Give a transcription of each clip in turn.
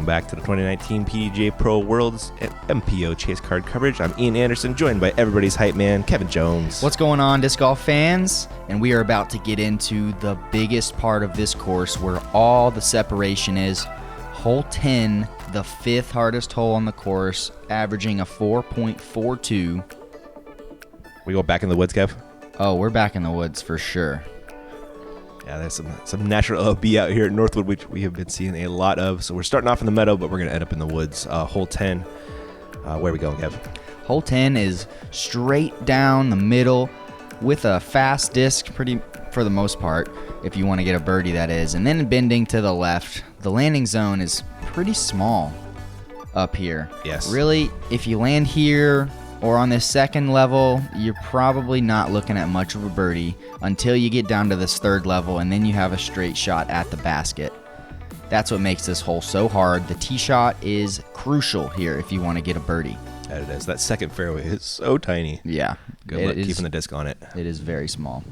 back to the 2019 PDGA Pro Worlds and MPO Chase Card coverage. I'm Ian Anderson, joined by everybody's hype man, Kevin Jones. What's going on, disc golf fans? And we are about to get into the biggest part of this course where all the separation is. Hole 10, the fifth hardest hole on the course, averaging a 4.42. We go back in the woods, Kev? Oh, we're back in the woods for sure. Yeah, there's some natural LB out here at Northwood, which we have been seeing a lot of. So we're starting off in the meadow, but we're going to end up in the woods. Hole 10. Where are we going, Kev? Hole 10 is straight down the middle with a fast disc, pretty for the most part, if you want to get a birdie, that is. And then bending to the left. The landing zone is pretty small up here. Yes. Really, if you land here or on this second level, you're probably not looking at much of a birdie until you get down to this third level, and then you have a straight shot at the basket. That's what makes this hole so hard. The tee shot is crucial here if you want to get a birdie. That it is. That second fairway is so tiny. Yeah. Good luck keeping the disc on it. It is very small.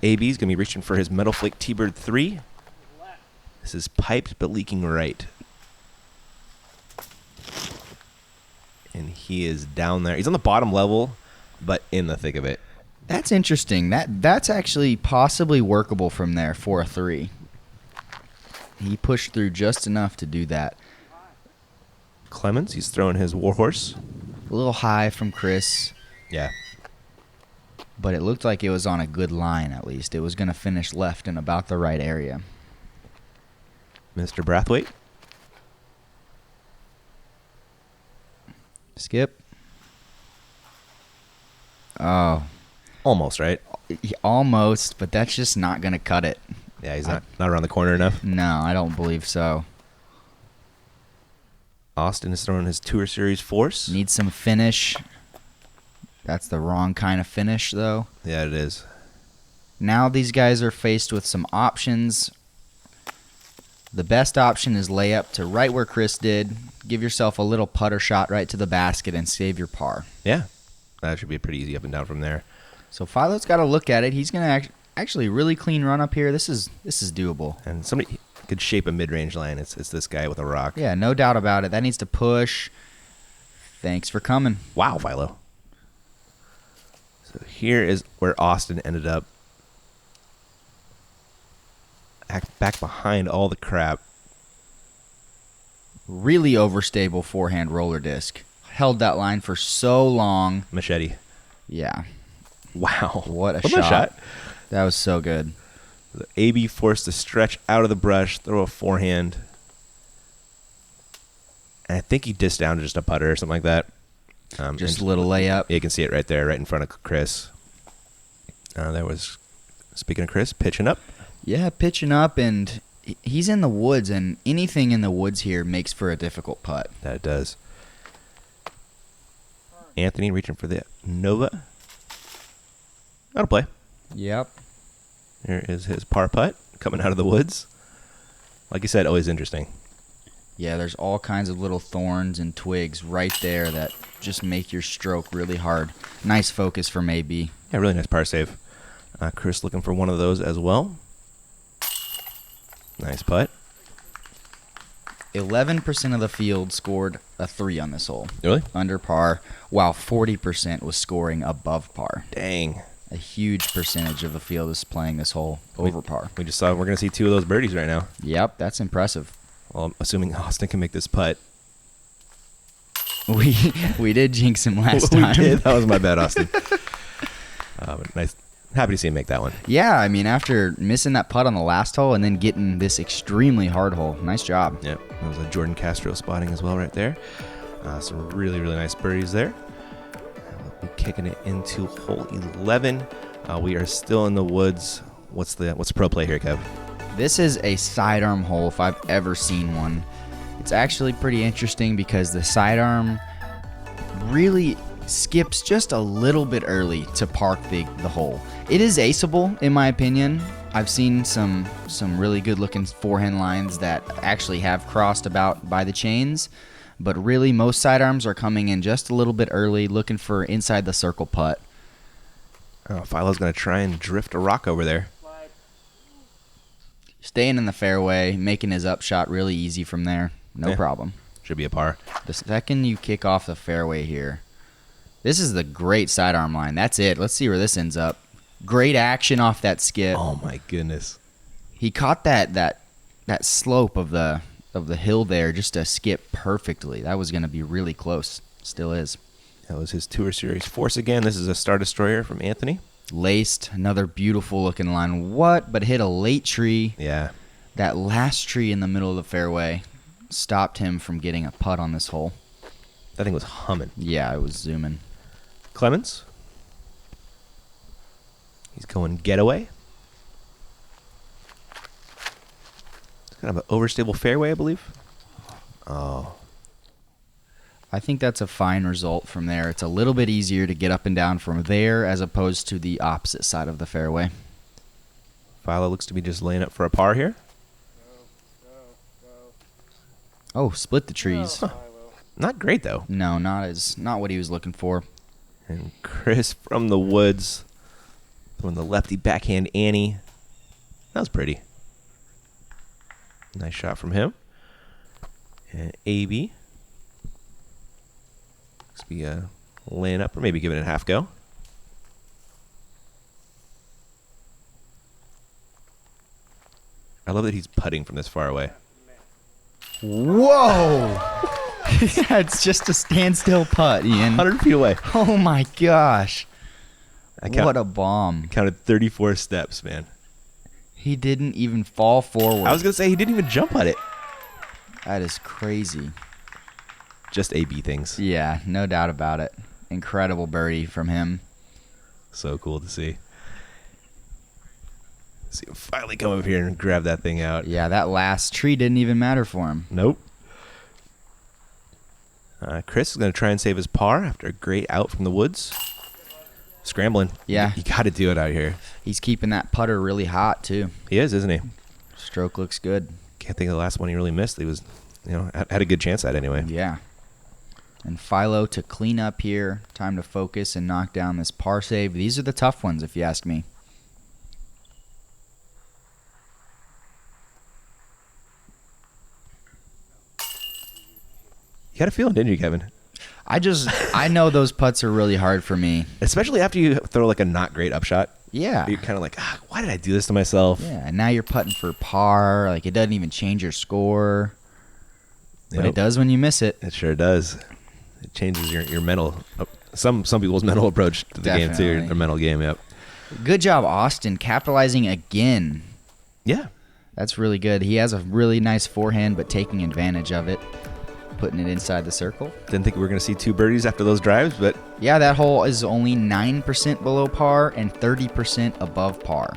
AB is going to be reaching for his Metal Flake T-Bird 3. This is piped but leaking right. And he is down there. He's on the bottom level, but in the thick of it. That's interesting. That's actually possibly workable from there for a 3. He pushed through just enough to do that. Clemons, he's throwing his Warhorse. A little high from Chris. Yeah. But it looked like it was on a good line, at least. It was going to finish left in about the right area. Mr. Brathwaite. Skip. Oh. Almost, right? Almost, but that's just not going to cut it. Yeah, he's not around the corner enough. No, I don't believe so. Austin is throwing his Tour Series Force. Needs some finish. That's the wrong kind of finish, though. Yeah, it is. Now these guys are faced with some options. The best option is layup to right where Chris did. Give yourself a little putter shot right to the basket and save your par. Yeah, that should be pretty easy up and down from there. So Philo's got to look at it. He's going to actually really clean run up here. This is doable. And somebody could shape a mid-range line. It's this guy with a rock. Yeah, no doubt about it. That needs to push. Thanks for coming. Wow, Philo. So here is where Austin ended up. Back behind all the crap. Really overstable forehand roller disc. Held that line for so long. Machete. Yeah. Wow. What a shot. That was so good. The AB forced to stretch out of the brush, throw a forehand. And I think he dished down to just a putter or something like that. Just a little layup. You can see it right there, right in front of Chris. There was, speaking of Chris, pitching up. Yeah, pitching up, and he's in the woods, and anything in the woods here makes for a difficult putt. That it does. Anthony reaching for the Nova. That'll play. Yep. Here is his par putt coming out of the woods. Like you said, always interesting. Yeah, there's all kinds of little thorns and twigs right there that just make your stroke really hard. Nice focus from AB. Yeah, really nice par save. Chris looking for one of those as well. Nice putt. 11% of the field scored a 3 on this hole. Really? Under par, while 40% was scoring above par. Dang. A huge percentage of the field is playing this hole over par. We just saw we're going to see 2 of those birdies right now. Yep, that's impressive. Well, I'm assuming Austin can make this putt. We did jinx him last time. We did. That was my bad, Austin. Nice. Happy to see him make that one. Yeah, I mean, after missing that putt on the last hole and then getting this extremely hard hole, nice job. Yep. That was a Jordan Castro spotting as well right there. Some really, really nice birdies there. We'll be kicking it into hole 11. We are still in the woods. What's the pro play here, Kev? This is a sidearm hole if I've ever seen one. It's actually pretty interesting because the sidearm really skips just a little bit early to park the hole. It is aceable, in my opinion. I've seen some really good-looking forehand lines that actually have crossed about by the chains, but really most sidearms are coming in just a little bit early, looking for inside the circle putt. Oh, Philo's going to try and drift a rock over there. Staying in the fairway, making his upshot really easy from there. No problem. Should be a par. The second you kick off the fairway here, this is the great sidearm line. That's it. Let's see where this ends up. Great action off that skip. Oh my goodness. He caught that slope of the hill there just to skip perfectly. That was going to be really close. Still is. That was his Tour Series force again. This is a Star Destroyer from Anthony. Laced, another beautiful looking line. What? But hit a late tree. Yeah. That last tree in the middle of the fairway stopped him from getting a putt on this hole. That thing was humming. Yeah, it was zooming. Clemons. He's going getaway. It's kind of an overstable fairway, I believe. Oh. I think that's a fine result from there. It's a little bit easier to get up and down from there as opposed to the opposite side of the fairway. Philo looks to be just laying up for a par here. Oh, split the trees. Huh. Not great, though. No, not what he was looking for. And Chris from the woods throwing the lefty backhand Annie. That was pretty. Nice shot from him. And AB. Looks to be laying up or maybe giving it a half go. I love that he's putting from this far away. Whoa! Yeah, it's just a standstill putt, Ian. 100 feet away. Oh my gosh. What What a bomb. Counted 34 steps, man. He didn't even fall forward. I was going to say he didn't even jump on it. That is crazy. Just AB things. Yeah, no doubt about it. Incredible birdie from him. So cool to see. See him finally come over here and grab that thing out. Yeah, that last tree didn't even matter for him. Nope. Chris is going to try and save his par after a great out from the woods. Scrambling. Yeah. You got to do it out here. He's keeping that putter really hot, too. He is, isn't he? Stroke looks good. Can't think of the last one he really missed. He was, had a good chance at anyway. Yeah. And Philo to clean up here. Time to focus and knock down this par save. These are the tough ones, if you ask me. You had a feeling, didn't you, Kevin? I know those putts are really hard for me. Especially after you throw like a not great upshot. Yeah. You're kind of like, why did I do this to myself? Yeah, and now you're putting for par. Like, it doesn't even change your score. But Yep. it does when you miss it. It sure does. It changes your mental, some people's mental approach to the game Definitely. too. Their mental game, yep. Good job, Austin, capitalizing again. Yeah. That's really good. He has a really nice forehand, but taking advantage of it. Putting it inside the circle. Didn't think we were going to see two birdies after those drives, but Yeah, that hole is only 9% below par and 30% above par.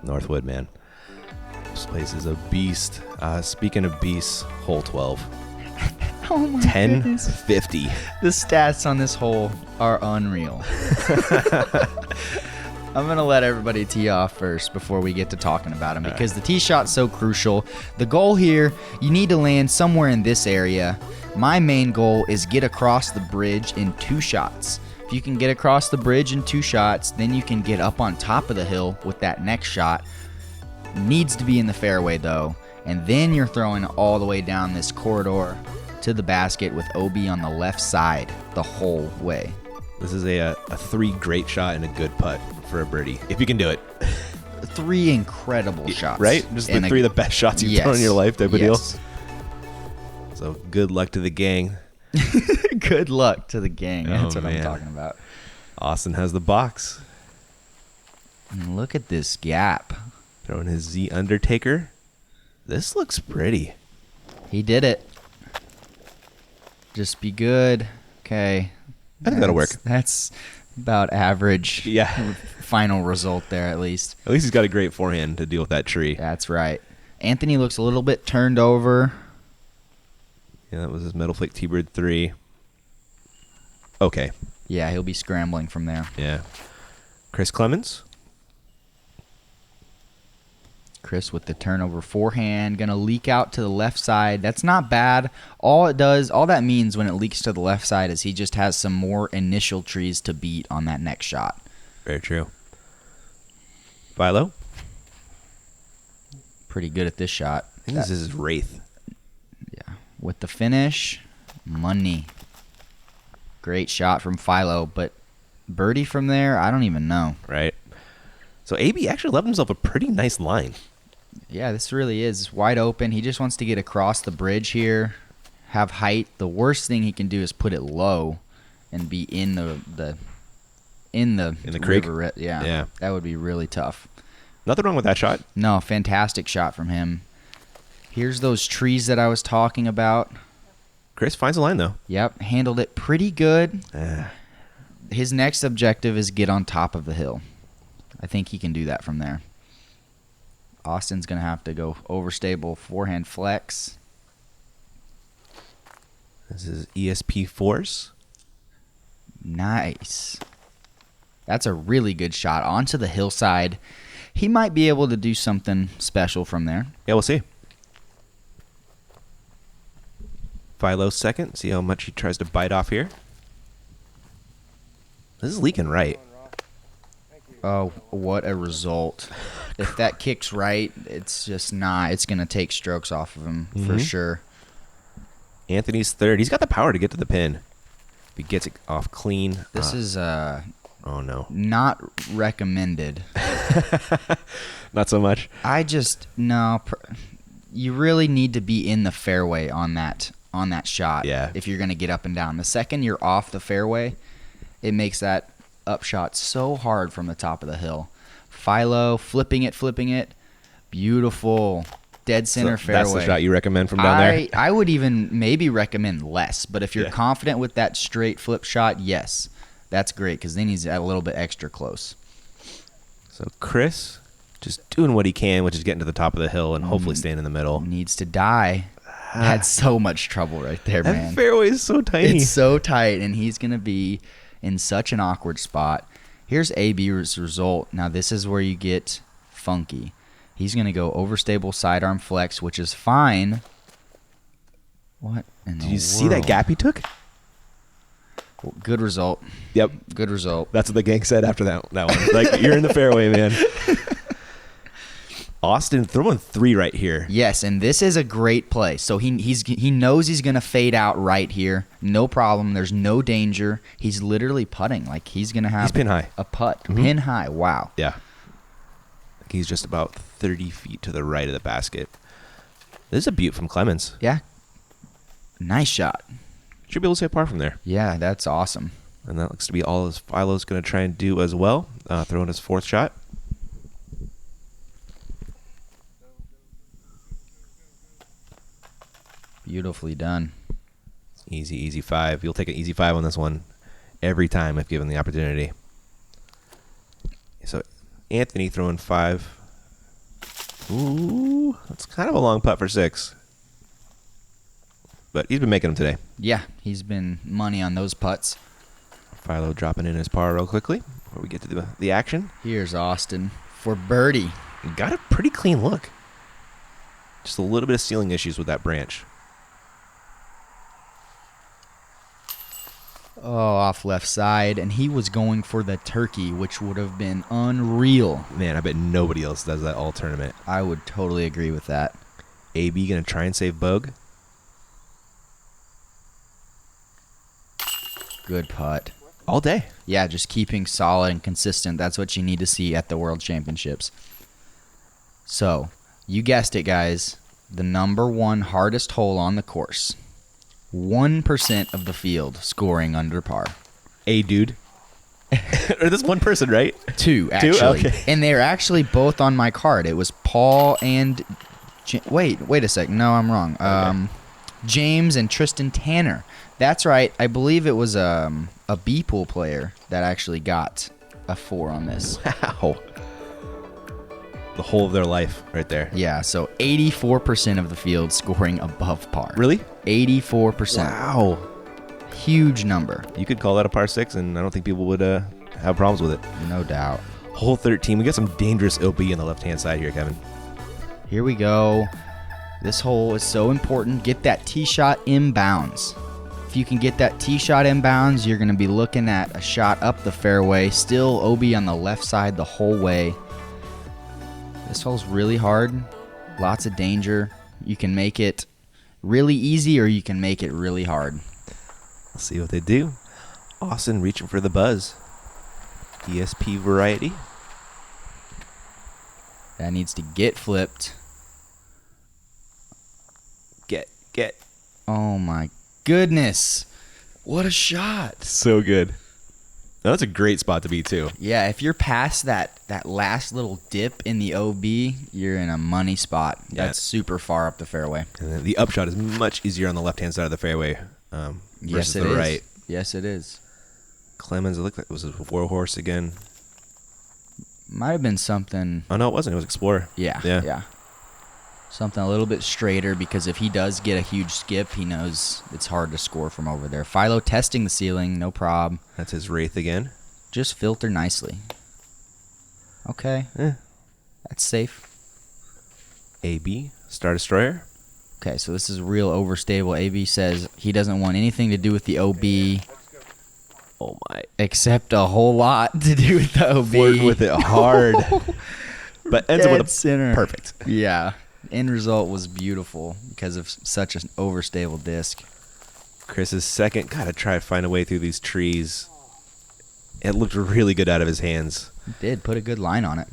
Northwood, man. This place is a beast. Speaking of beasts, hole 12. Oh my 1050. The stats on this hole are unreal. I'm going to let everybody tee off first before we get to talking about them because the tee shot's so crucial. The goal here, you need to land somewhere in this area. My main goal is get across the bridge in 2 shots. If you can get across the bridge in 2 shots, then you can get up on top of the hill with that next shot. Needs to be in the fairway though, and then you're throwing all the way down this corridor to the basket with OB on the left side the whole way. This is a 3 great shot and a good putt for a birdie, if you can do it. 3 incredible shots. Right? Just the And 3 of the best shots you've thrown in your life type of deal. Yes. So good luck to the gang. Good luck to the gang. That's Oh, what I'm man. talking about. Austin has the box. And look at this gap. Throwing his Z Undertaker. This looks pretty. He did it. Just be good. Okay. I think that'll work. That's about average. Yeah. Final result there, at least. At least he's got a great forehand to deal with that tree. That's right. Anthony looks a little bit turned over. Yeah, that was his Metal Flake T-Bird 3. Okay. Yeah, he'll be scrambling from there. Yeah. Chris Clemons. Chris with the turnover forehand, gonna leak out to the left side. That's not bad. All that means when it leaks to the left side is he just has some more initial trees to beat on that next shot. Very true. Philo. Pretty good at this shot. I think this is his Wraith. Yeah. with the finish. Money. Great shot from Philo, but birdie from there, I don't even know. Right. So AB actually left himself a pretty nice line. Yeah, this really is wide open. He just wants to get across the bridge here, have height. The worst thing he can do is put it low and be in the creek. river. Yeah, that would be really tough. Nothing wrong with that shot. No, fantastic shot from him. Here's those trees that I was talking about. Chris finds a line, though. Yep, handled it pretty good. His next objective is get on top of the hill. I think he can do that from there. Austin's going to have to go overstable forehand flex. This is ESP Force. Nice. That's a really good shot onto the hillside. He might be able to do something special from there. Yeah, we'll see. Philo second. See how much he tries to bite off here. This is leaking right. Oh, what a result. If that kicks right, it's just not. It's going to take strokes off of him for sure. Anthony's third. He's got the power to get to the pin. If he gets it off clean. This is oh, no. not recommended. Not so much. No. You really need to be in the fairway on that shot. Yeah. If you're going to get up and down. The second you're off the fairway, it makes that upshot so hard from the top of the hill. Philo flipping it. Beautiful. Dead center fairway. That's the shot you recommend from down there? I would even maybe recommend less, but if you're confident with that straight flip shot, yes. That's great because then he's a little bit extra close. So Chris just doing what he can, which is getting to the top of the hill and hopefully staying in the middle. Needs to die. Had so much trouble right there, man. That fairway is so tiny. It's so tight, and he's going to be in such an awkward spot. Here's AB's result. Now, this is where you get funky. He's going to go overstable sidearm flex, which is fine. What in the Did you see that world? gap he took? Good result. Yep. Good result. That's what the gang said after that one. Like, you're in the fairway, man. Austin throwing 3 right here. Yes, and this is a great play. So he knows he's going to fade out right here. No problem. There's no danger. He's literally putting. Like, he's going to have pin high. a putt. Pin high. Wow. Yeah. He's just about 30 feet to the right of the basket. This is a beaut from Clemons. Yeah. Nice shot. Should be able to say par from there. Yeah, that's awesome. And that looks to be all as Philo's going to try and do as well. Throw in his 4th shot. Beautifully done. Easy 5. You'll take an easy 5 on this one every time if given the opportunity. So Anthony throwing 5. Ooh, that's kind of a long putt for 6. But he's been making them today. Yeah, he's been money on those putts. Philo dropping in his par real quickly before we get to the action. Here's Austin for birdie. Got a pretty clean look. Just a little bit of ceiling issues with that branch. Oh, off left side, and he was going for the turkey, which would have been unreal. Man, I bet nobody else does that all tournament. I would totally agree with that. AB going to try and save Bogue. Good putt. All day. Yeah, just keeping solid and consistent. That's what you need to see at the World Championships. So, you guessed it, guys. The number 1 hardest hole on the course. 1% of the field scoring under par. A dude. Or this one person, right? 2, actually. Okay. And they're actually both on my card. It was Paul and... Wait a sec. No, I'm wrong. Okay. James and Tristan Tanner. That's right. I believe it was a B-pool player that actually got a 4 on this. Wow. The whole of their life right there. Yeah, so 84% of the field scoring above par. Really? 84%. Wow. Huge number. You could call that a par 6, and I don't think people would have problems with it. No doubt. Hole 13. We got some dangerous OB on the left-hand side here, Kevin. Here we go. This hole is so important. Get that tee shot inbounds. If you can get that tee shot inbounds, you're going to be looking at a shot up the fairway. Still OB on the left side the whole way. This hole's really hard. Lots of danger. You can make it really easy or you can make it really hard. Let's see what they do. Austin reaching for the buzz. ESP variety. That needs to get flipped. Get. Oh my goodness. What a shot. So good. Now, that's a great spot to be, too. Yeah, if you're past that last little dip in the OB, you're in a money spot. Yeah. That's super far up the fairway. And then the upshot is much easier on the left-hand side of the fairway versus the right. Yes, it is. Clemons, it looked like it was a war horse again. Might have been something. Oh, no, it wasn't. It was Explorer. Yeah. Something a little bit straighter because if he does get a huge skip, he knows it's hard to score from over there. Philo testing the ceiling, no prob. That's his Wraith again. Just filter nicely. Okay. That's safe. AB, Star Destroyer. Okay, so this is real overstable. AB says he doesn't want anything to do with the OB. Oh, my. Except a whole lot to do with the OB. Worked with it hard. But ends up with a center. Perfect. Yeah. End result was beautiful because of such an overstable disc. Chris's second. Gotta try to find a way through these trees. It looked really good out of his hands. He did put a good line on it.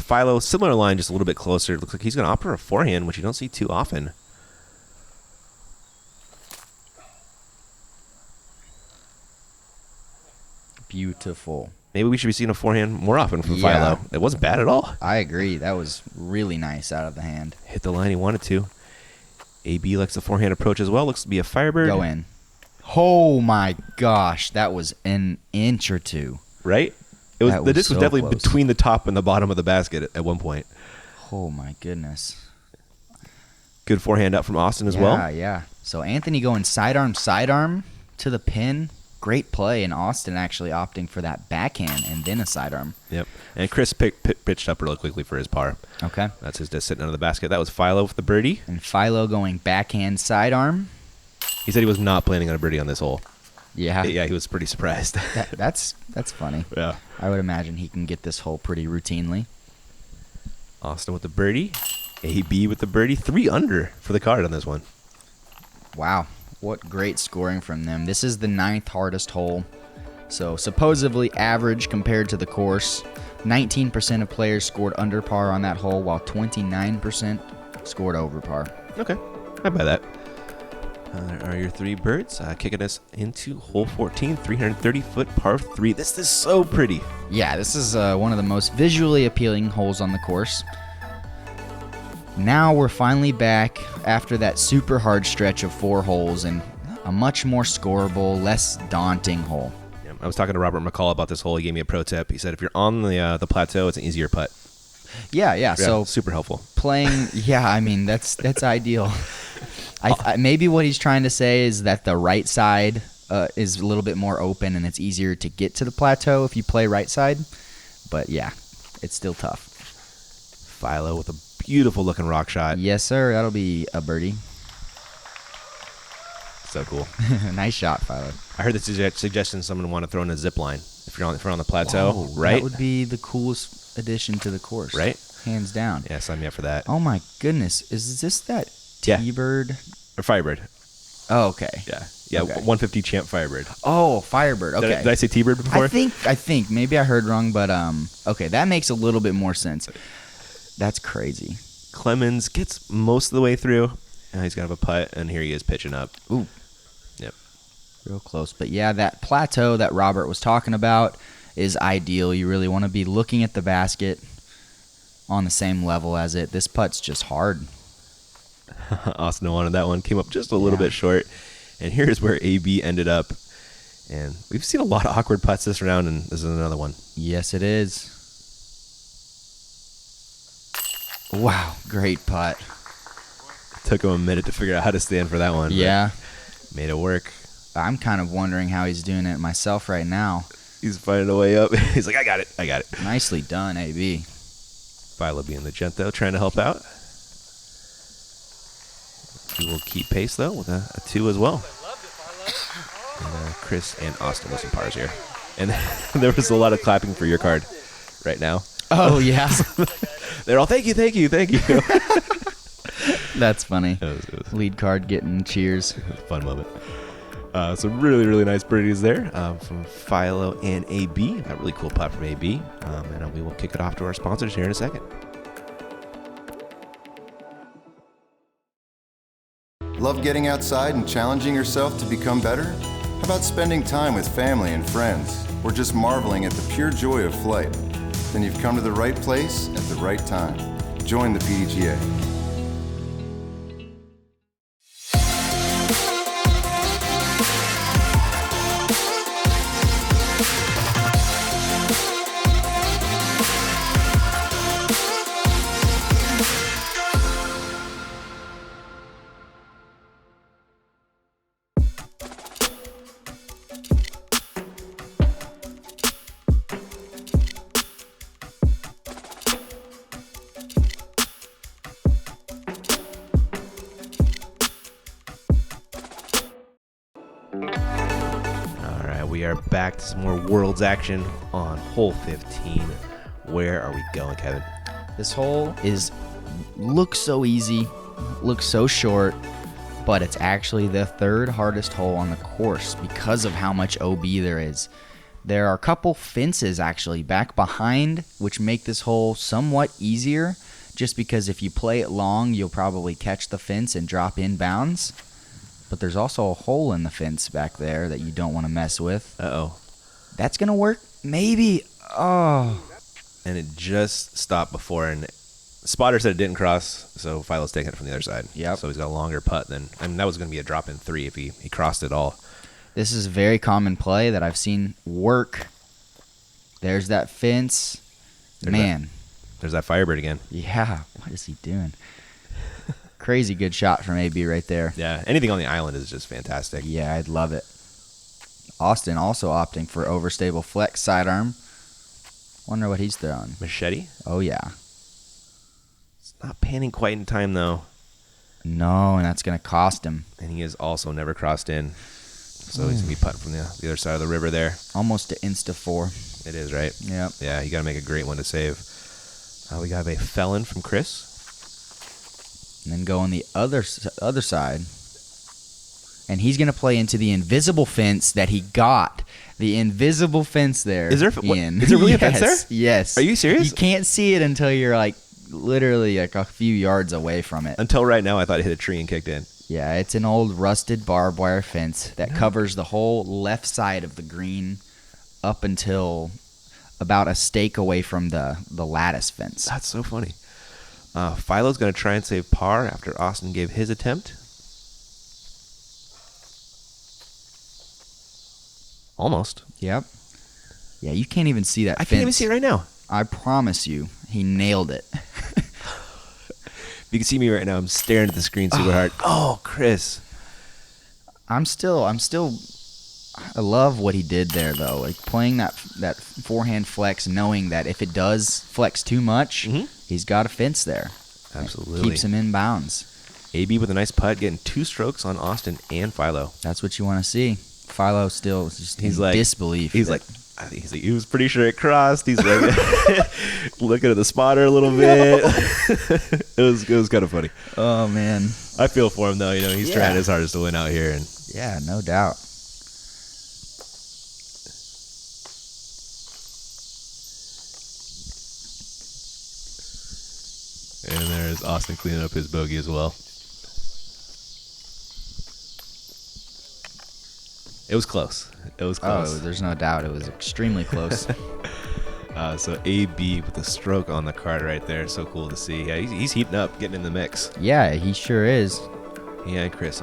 Philo, similar line, just a little bit closer. It looks like he's going to opt for a forehand, which you don't see too often. Beautiful. Maybe we should be seeing a forehand more often from Yeah. Philo. It wasn't bad at all. I agree. That was really nice out of the hand. Hit the line he wanted to. AB likes the forehand approach as well. Looks to be a Firebird. Go in. Oh my gosh, that was an inch or two. Right? It was That the was disc was so definitely close. between the top and the bottom of the basket at one point. Oh my goodness. Good forehand up from Austin as well. Yeah. So Anthony going sidearm to the pin. Great play, and Austin actually opting for that backhand and then a sidearm. Yep. And Chris pitched up really quickly for his par. Okay. That's his disc sitting under the basket. That was Philo with the birdie. And Philo going backhand sidearm. He said he was not planning on a birdie on this hole. Yeah. Yeah, he was pretty surprised. That's funny. Yeah. I would imagine he can get this hole pretty routinely. Austin with the birdie. AB with the birdie. 3 under for the card on this one. Wow. What great scoring from them. This is the 9th hardest hole. So supposedly average compared to the course. 19% of players scored under par on that hole, while 29% scored over par. Okay. I buy that. There are your 3 birds. Kicking us into hole 14, 330-foot par 3. This is so pretty. Yeah, this is one of the most visually appealing holes on the course. Now we're finally back after that super hard stretch of 4 holes and a much more scoreable, less daunting hole. Yeah, I was talking to Robert McCall about this hole. He gave me a pro tip. He said if you're on the plateau, it's an easier putt. Yeah. So super helpful. playing, I mean that's ideal. I maybe what he's trying to say is that the right side is a little bit more open and it's easier to get to the plateau if you play right side. But yeah, it's still tough. Philo with a beautiful looking rock shot. Yes, sir. That'll be a birdie. So cool. Nice shot, Philo. I heard the suggestion someone want to throw in a zip line if you're on the plateau, Whoa, right? That would be the coolest addition to the course. Right? Hands down. Yeah, sign me up for that. Oh my goodness. Is this that Yeah. T-bird? Or Firebird. Oh, okay. Yeah, Okay. 150 Champ Firebird. Oh, Firebird. Okay. Did I say T-Bird before? I think maybe I heard wrong, but okay, that makes a little bit more sense. That's crazy. Clemons gets most of the way through. Now he's gonna have a putt, and here he is pitching up. Ooh. Yep. Real close. But yeah, that plateau that Robert was talking about is ideal. You really want to be looking at the basket on the same level as it. This putt's just hard. Austin wanted that one. Came up just a little bit short. And here's where AB ended up. And we've seen a lot of awkward putts this round, and this is another one. Yes, it is. Wow, great putt. Took him a minute to figure out how to stand for that one. but Yeah. Made it work. I'm kind of wondering how he's doing it myself right now. He's finding a way up. He's like, I got it. Nicely done, AB. Philo being the gent, though, trying to help out. He will keep pace, though, with a 2 as well. And, Chris and Austin with some pars here. And there was a lot of clapping for your card right now. Oh, yeah. They're all, thank you. That's funny. It was Lead card getting cheers. a fun moment. Some really, really nice birdies there from Philo and AB. A really cool putt from AB. And we will kick it off to our sponsors here in a second. Love getting outside and challenging yourself to become better? How about spending time with family and friends, or just marveling at the pure joy of flight? Then you've come to the right place at the right time. Join the PDGA. We are back to some more Worlds action on hole 15. Where are we going, Kevin? This hole looks so easy, looks so short, but it's actually the third hardest hole on the course because of how much OB there is. There are a couple fences actually back behind which make this hole somewhat easier, just because if you play it long, you'll probably catch the fence and drop inbounds. But there's also a hole in the fence back there that you don't want to mess with. Uh-oh. That's going to work? Maybe. Oh. And it just stopped before, and spotter said it didn't cross, so Philo's taking it from the other side. Yep. So he's got a longer putt than, that was going to be a drop in 3 if he crossed it all. This is a very common play that I've seen work. There's that fence. There's that Firebird again. Yeah. What is he doing? Crazy good shot from AB right there. Yeah, anything on the island is just fantastic. Yeah, I'd love it. Austin also opting for overstable flex sidearm. Wonder what he's throwing. Machete? Oh, yeah. It's not panning quite in time, though. No, and that's going to cost him. And he has also never crossed in. So he's going to be putting from the other side of the river there. Almost to Insta-4. It is, right? Yep. Yeah, you got to make a great one to save. We got a felon from Chris. And then go on the other side. And he's going to play into the invisible fence that he got. The invisible fence there. Is there really a fence there? Yes. Are you serious? You can't see it until you're literally a few yards away from it. Until right now, I thought it hit a tree and kicked in. Yeah, it's an old rusted barbed wire fence that covers the whole left side of the green up until about a stake away from the lattice fence. That's so funny. Philo's going to try and save par after Austin gave his attempt. Almost. Yep. Yeah, you can't even see that fence. I can't even see it right now. I promise you, he nailed it. If you can see me right now, I'm staring at the screen super hard. Oh, Chris. I love what he did there, though. Playing that forehand flex, knowing that if it does flex too much, he's got a fence there. Absolutely. It keeps him in bounds. AB with a nice putt, getting 2 strokes on Austin and Philo. That's what you want to see. Philo still just in disbelief. He was pretty sure it crossed. He's like looking at the spotter a little bit. It was kind of funny. Oh man, I feel for him though. He's trying his hardest to win out here, and yeah, no doubt. And there's Austin cleaning up his bogey as well. It was close. Oh, there's no doubt. It was extremely close. So AB with the stroke on the card right there. So cool to see. Yeah, he's heating up, getting in the mix. Yeah, he sure is. Yeah, and Chris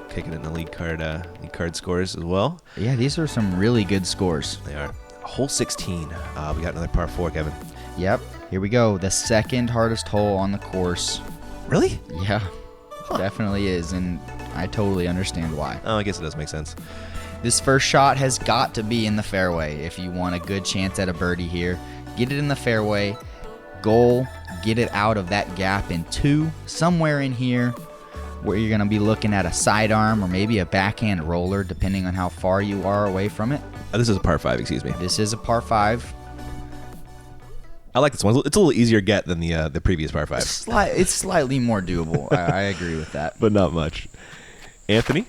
kicking it in the lead card scores as well. Yeah, these are some really good scores. They are. Hole 16. We got another par 4, Kevin. Yep. Here we go. The second hardest hole on the course. Really? Yeah, definitely is, and I totally understand why. Oh, I guess it does make sense. This first shot has got to be in the fairway if you want a good chance at a birdie here. Get it in the fairway. Goal, get it out of that gap in 2, somewhere in here where you're going to be looking at a sidearm or maybe a backhand roller, depending on how far you are away from it. This is a par 5, excuse me. This is a par 5. I like this one. It's a little easier get than the previous par 5. It's slightly more doable. I agree with that. But not much. Anthony?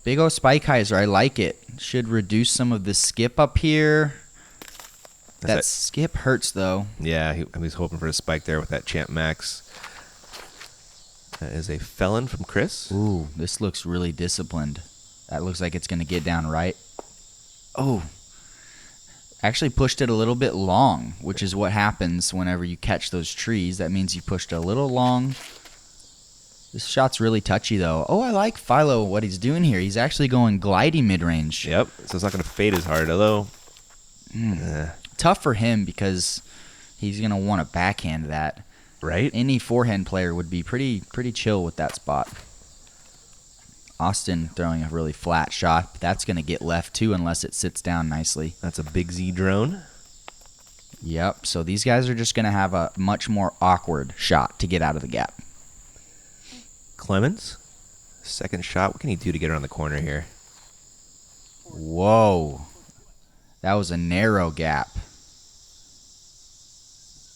Big O Spike Hyzer, I like it. Should reduce some of the skip up here. That skip hurts, though. Yeah, he was hoping for a spike there with that Champ Max. That is a felon from Chris. Ooh, this looks really disciplined. That looks like it's going to get down right. Oh. Actually pushed it a little bit long, which is what happens whenever you catch those trees. That means you pushed a little long. This shot's really touchy, though. Oh, I like Philo, what he's doing here. He's actually going glidey mid-range. Yep, so it's not going to fade as hard, although... Tough for him because he's going to want to backhand that. Right? Any forehand player would be pretty chill with that spot. Austin throwing a really flat shot. That's going to get left, too, unless it sits down nicely. That's a big Z drone. Yep, so these guys are just going to have a much more awkward shot to get out of the gap. Clemons, second shot. What can he do to get around the corner here? Whoa. That was a narrow gap.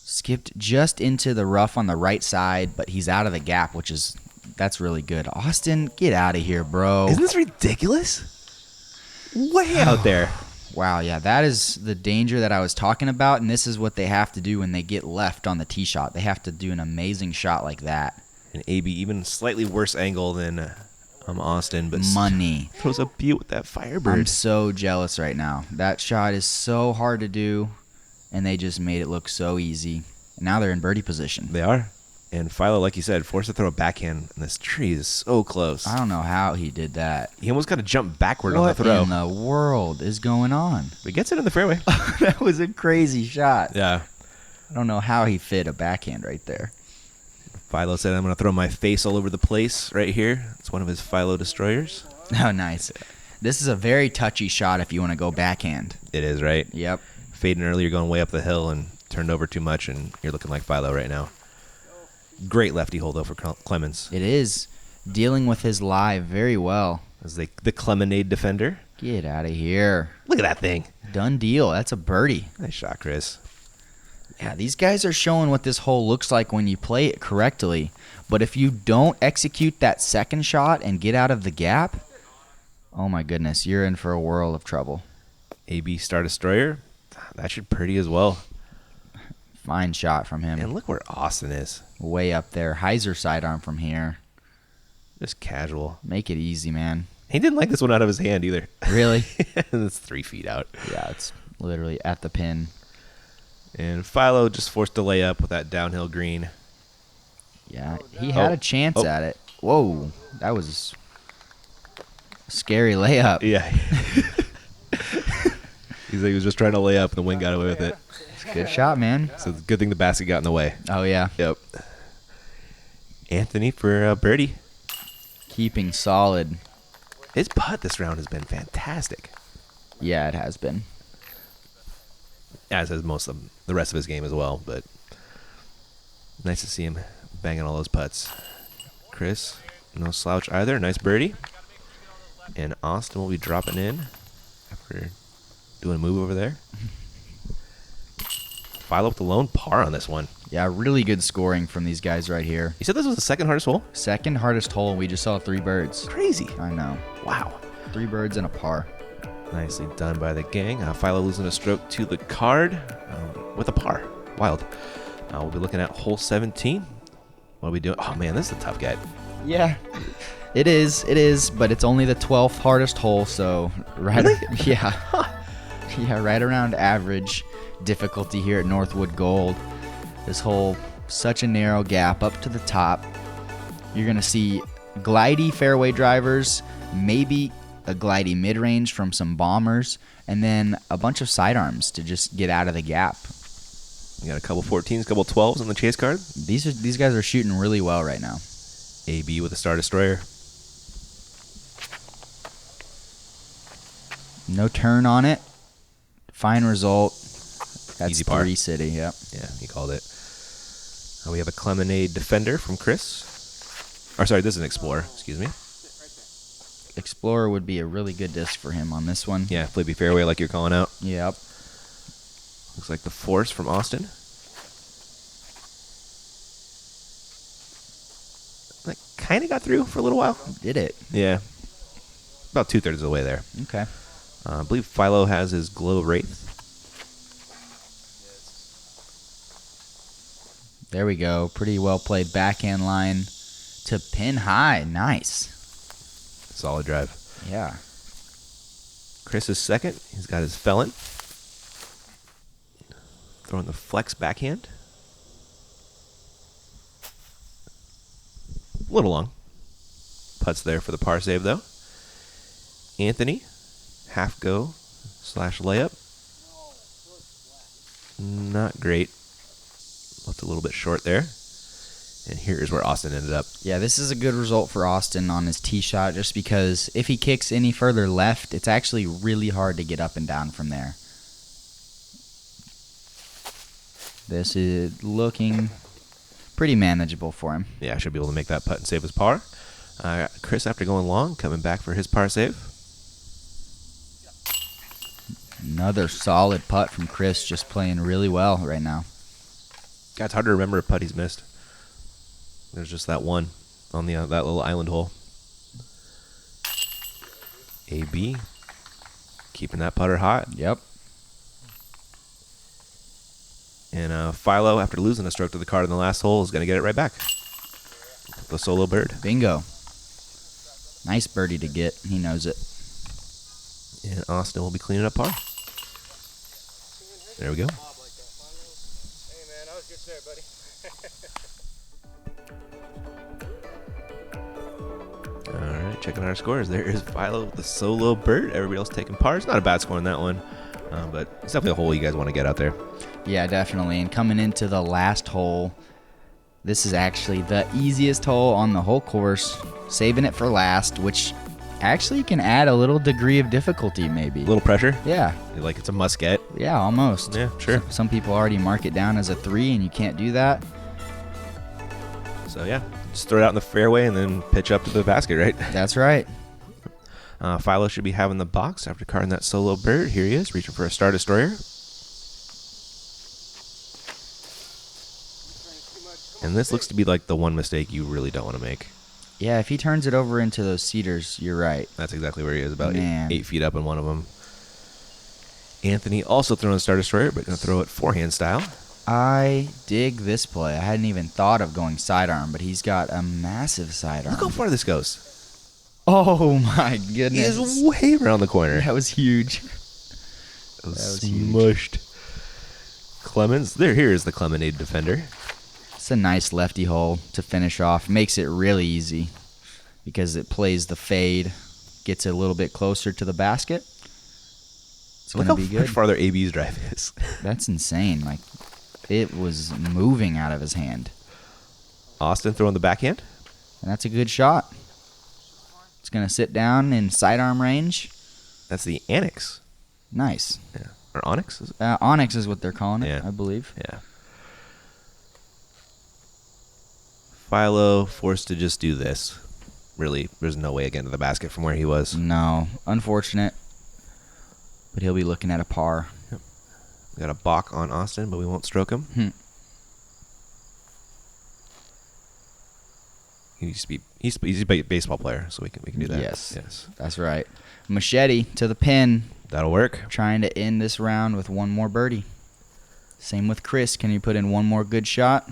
Skipped just into the rough on the right side, but he's out of the gap, that's really good. Austin, get out of here, bro. Isn't this ridiculous? Way out there. Wow, yeah, that is the danger that I was talking about, and this is what they have to do when they get left on the tee shot. They have to do an amazing shot like that. And AB even slightly worse angle than Austin, but money. Throws a beaut with that Firebird. I'm so jealous right now. That shot is so hard to do, and they just made it look so easy. And now they're in birdie position. They are. And Philo, like you said, forced to throw a backhand, and this tree is so close. I don't know how he did that. He almost got to jump backward on the throw. What in the world is going on? But he gets it in the fairway. That was a crazy shot. Yeah. I don't know how he fit a backhand right there. Philo said, I'm going to throw my face all over the place right here. It's one of his Philo destroyers. Oh, nice. This is a very touchy shot if you want to go backhand. It is, right? Yep. Fading early, you're going way up the hill and turned over too much, and you're looking like Philo right now. Great lefty hole, though, for Clemons. It is. Dealing with his live very well. As the Clemonade defender. Get out of here. Look at that thing. Done deal. That's a birdie. Nice shot, Chris. Yeah, these guys are showing what this hole looks like when you play it correctly. But if you don't execute that second shot and get out of the gap, oh my goodness, you're in for a world of trouble. AB Star Destroyer. That should pretty as well. Fine shot from him. And look where Austin is. Way up there. Hyzer sidearm from here. Just casual. Make it easy, man. He didn't like this one out of his hand either. Really? It's 3 feet out. Yeah, it's literally at the pin. And Philo just forced to lay up with that downhill green. Yeah, he had a chance at it. Whoa, that was a scary layup. Yeah. He was just trying to lay up, and the wind got away with it. Good shot, man. So it's a good thing the basket got in the way. Oh, yeah. Yep. Anthony for birdie. Keeping solid. His putt this round has been fantastic. Yeah, it has been. As has most of the rest of his game as well, but nice to see him banging all those putts. Chris, no slouch either. Nice birdie. And Austin will be dropping in after doing a move over there. Philo up the lone par on this one. Yeah, really good scoring from these guys right here. You said this was the second hardest hole? Second hardest hole, we just saw 3 birds. Crazy. I know. Wow. 3 birds and a par. Nicely done by the gang. Philo losing a stroke to the card with a par. Wild. We'll be looking at hole 17. What are we doing? Oh, man, this is a tough get. Yeah, it is, but it's only the 12th hardest hole, so Really? Yeah. Yeah, right around average difficulty here at Northwood Gold. This hole, such a narrow gap up to the top. You're going to see glidey fairway drivers, maybe a glidey mid-range from some bombers, and then a bunch of sidearms to just get out of the gap. You got a couple 14s, couple 12s on the chase card. These guys are shooting really well right now. AB with a Star Destroyer. No turn on it. Fine result. That's Easy par. 3 city, yep. Yeah, he called it. We have a Clemonade Defender from Chris. Or sorry, this is an Explorer. Excuse me. Explorer would be a really good disc for him on this one. Yeah, flippy fairway like you're calling out. Yep. Looks like the force from Austin. That kind of got through for a little while. Did it? Yeah. About 2/3 of the way there. Okay. I believe Philo has his Glow Wraith. There we go. Pretty well played backhand line to pin high. Nice. Solid drive. Yeah. Chris is second. He's got his Felon. Throwing the flex backhand. A little long. Putts there for the par save, though. Anthony, half go / layup. Not great. Left a little bit short there. And here's where Austin ended up. Yeah, this is a good result for Austin on his tee shot just because if he kicks any further left, it's actually really hard to get up and down from there. This is looking pretty manageable for him. Yeah, should be able to make that putt and save his par. Chris, after going long, coming back for his par save. Another solid putt from Chris, just playing really well right now. God, it's hard to remember a putt he's missed. There's just that one on the that little island hole. AB, keeping that putter hot. Yep. And Philo, after losing a stroke to the card in the last hole, is going to get it right back. The solo bird. Bingo. Nice birdie to get. He knows it. And Austin will be cleaning up par. There we go. Hey man, I was good there, buddy. All right, checking our scores. There is Philo with the solo bird. Everybody else taking pars. Not a bad score on that one, but it's definitely a hole you guys want to get out there. Yeah, definitely. And coming into the last hole, this is actually the easiest hole on the whole course. Saving it for last, which actually can add a little degree of difficulty maybe. A little pressure. Yeah. Like it's a must get. Yeah, almost. Yeah, sure. Some people already mark it down as a 3, and you can't do that. So yeah, just throw it out in the fairway and then pitch up to the basket, right? That's right. Philo should be having the box after carding that solo bird. Here he is, reaching for a Star Destroyer. And this looks to be like the one mistake you really don't want to make. Yeah, if he turns it over into those cedars, you're right. That's exactly where he is, about Man. 8 feet up in one of them. Anthony also throwing a Star Destroyer, but going to throw it forehand style. I dig this play. I hadn't even thought of going sidearm, but he's got a massive sidearm. Look how far this goes. Oh my He goodness. is way around the corner. That was huge. That was huge. smushed. Clemons. Here is the Clemonade defender. It's a nice lefty hole to finish off. Makes it really easy because it plays the fade, gets it a little bit closer to the basket. It's Look going how to be much good. farther AB's drive is. That's insane. Like, it was moving out of his hand. Austin throwing the backhand. And that's a good shot. It's going to sit down in sidearm range. That's the Annex. Nice. Yeah. Or Onyx? Is it? Onyx is what they're calling it, Yeah. I believe. Yeah. Philo forced to just do this. Really, there's no way of getting to the basket from where he was. No, unfortunate. But he'll be looking at a par. We got a balk on Austin, but we won't stroke him. He's a baseball player, so we can do that. Yes. That's right. Machete to the pin. That'll work. Trying to end this round with one more birdie. Same with Chris. Can you put in one more good shot?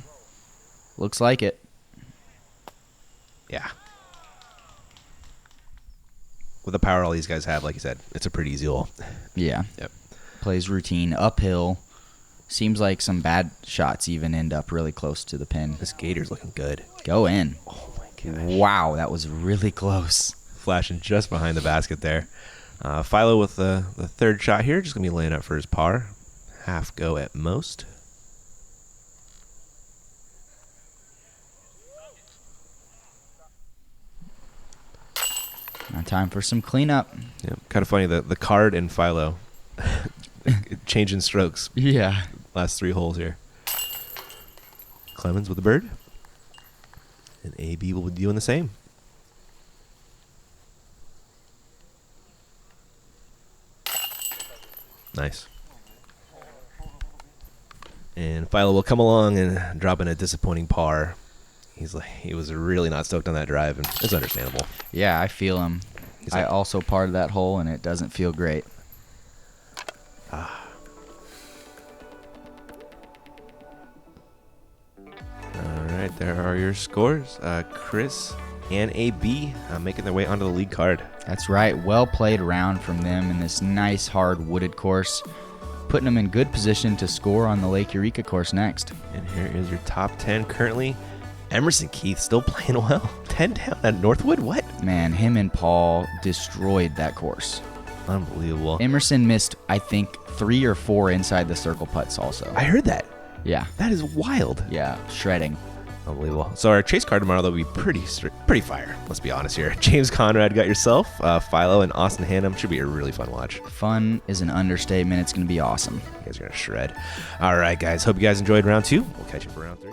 Looks like it. Yeah. With the power all these guys have, like you said, it's a pretty easy hole. Yeah. Yep. Plays routine uphill. Seems like some bad shots even end up really close to the pin. This Gator's looking good. Go in. Oh my gosh. Wow, that was really close. Flashing just behind the basket there. Philo with the third shot here, just going to be laying up for his par. Half go at most. Now time for some cleanup. Yeah, kind of funny, the card and Philo changing strokes Yeah. last 3 holes here. Clemons with the bird. And AB will be doing the same. Nice. And Philo will come along and drop in a disappointing par. He was really not stoked on that drive, and it's understandable. Yeah, I feel him. I also parred that hole, and it doesn't feel great. All right, there are your scores. Chris and AB making their way onto the lead card. That's right. Well played round from them in this nice, hard, wooded course, putting them in good position to score on the Lake Eureka course next. And here is your top 10 currently. Emerson Keith still playing well. 10 down at Northwood? What? Man, him and Paul destroyed that course. Unbelievable. Emerson missed, I think, 3 or 4 inside the circle putts also. I heard that. Yeah. That is wild. Yeah, shredding. Unbelievable. So our chase card tomorrow, they'll be pretty fire. Let's be honest here. James Conrad got yourself. Philo and Austin Hannum should be a really fun watch. Fun is an understatement. It's going to be awesome. You guys are going to shred. All right, guys. Hope you guys enjoyed round 2. We'll catch you for round 3.